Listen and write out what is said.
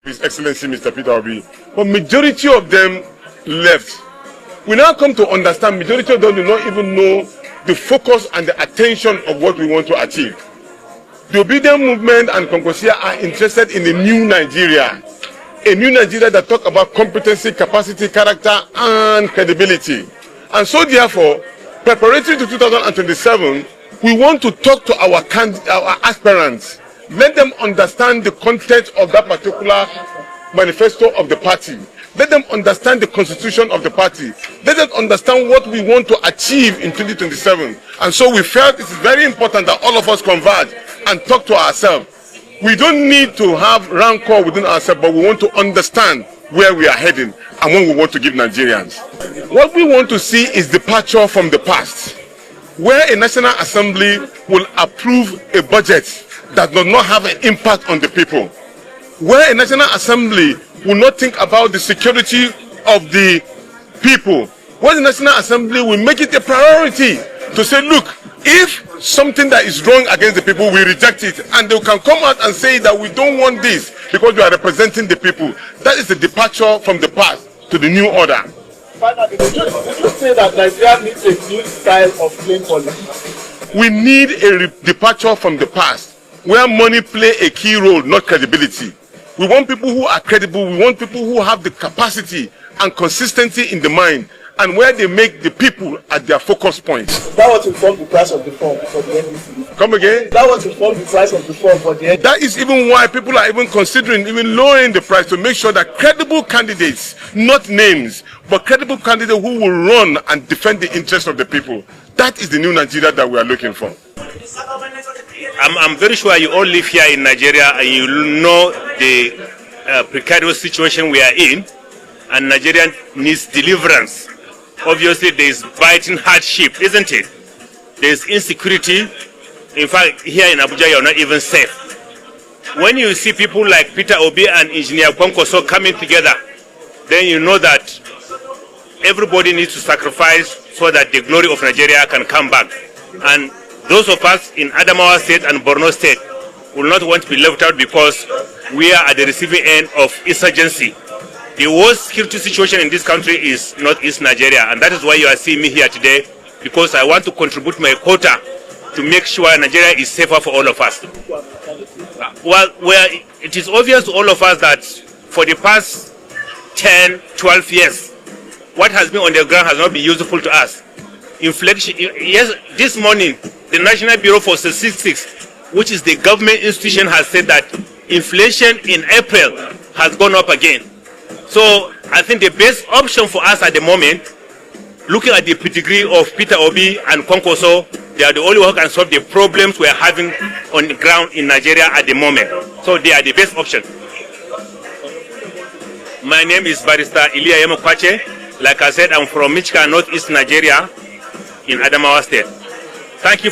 His Excellency Mr. Peter Obi, but majority of them left. We now come to understand majority of them do not even know the focus and the attention of what we want to achieve. The Obidient movement and Konkosia are interested in a new Nigeria that talk about competency, capacity, character, and credibility. And so therefore, preparatory to 2027, we want to talk to our aspirants. Let them understand the content of that particular manifesto of the party. Let them understand the constitution of the party. Let them understand what we want to achieve in 2027. And so we felt it is very important that all of us converge and talk to ourselves. We don't need to have rancor within ourselves, but we want to understand where we are heading and what we want to give Nigerians. What we want to see is departure from the past, where a National Assembly will approve a budget that does not have an impact on the people, where a National Assembly will not think about the security of the people, where the National Assembly will make it a priority to say, look, if something that is wrong against the people, we reject it, and they can come out and say that we don't want this because we are representing the people. That is the departure from the past to the new order. Finally, would you say that Nigeria needs a new style of playing politics? We need a departure from the past, where money play a key role, not credibility. We want people who are credible. We want people who have the capacity and consistency in the mind, and where they make the people at their focus point. That was inform the price of the form for the NDC. Come again? That was inform the price of the form for the NDC. That is even why people are even considering even lowering the price to make sure that credible candidates, not names, but credible candidates who will run and defend the interests of the people. That is the new Nigeria that we are looking for. I'm very sure you all live here in Nigeria and you know the precarious situation we are in, and Nigeria needs deliverance. Obviously, there is biting hardship, isn't it? There is insecurity. In fact, here in Abuja, you are not even safe. When you see people like Peter Obi and Engineer Kwankwaso coming together, then you know that everybody needs to sacrifice so that the glory of Nigeria can come back. And those of us in Adamawa State and Borno State will not want to be left out because we are at the receiving end of insurgency. The worst security situation in this country is Northeast Nigeria, and that is why you are seeing me here today, because I want to contribute my quota to make sure Nigeria is safer for all of us. Well, it is obvious to all of us that for the past 10, 12 years, what has been on the ground has not been useful to us. Inflation, yes, this morning, the National Bureau for Statistics, which is the government institution, has said that inflation in April has gone up again. So I think the best option for us at the moment, looking at the pedigree of Peter Obi and Kwankwaso, they are the only one who can solve the problems we are having on the ground in Nigeria at the moment. So they are the best option. My name is Barrister Ilia Yemokwache. Like I said, I'm from Michigan, Northeast Nigeria, in Adamawa State. Thank you.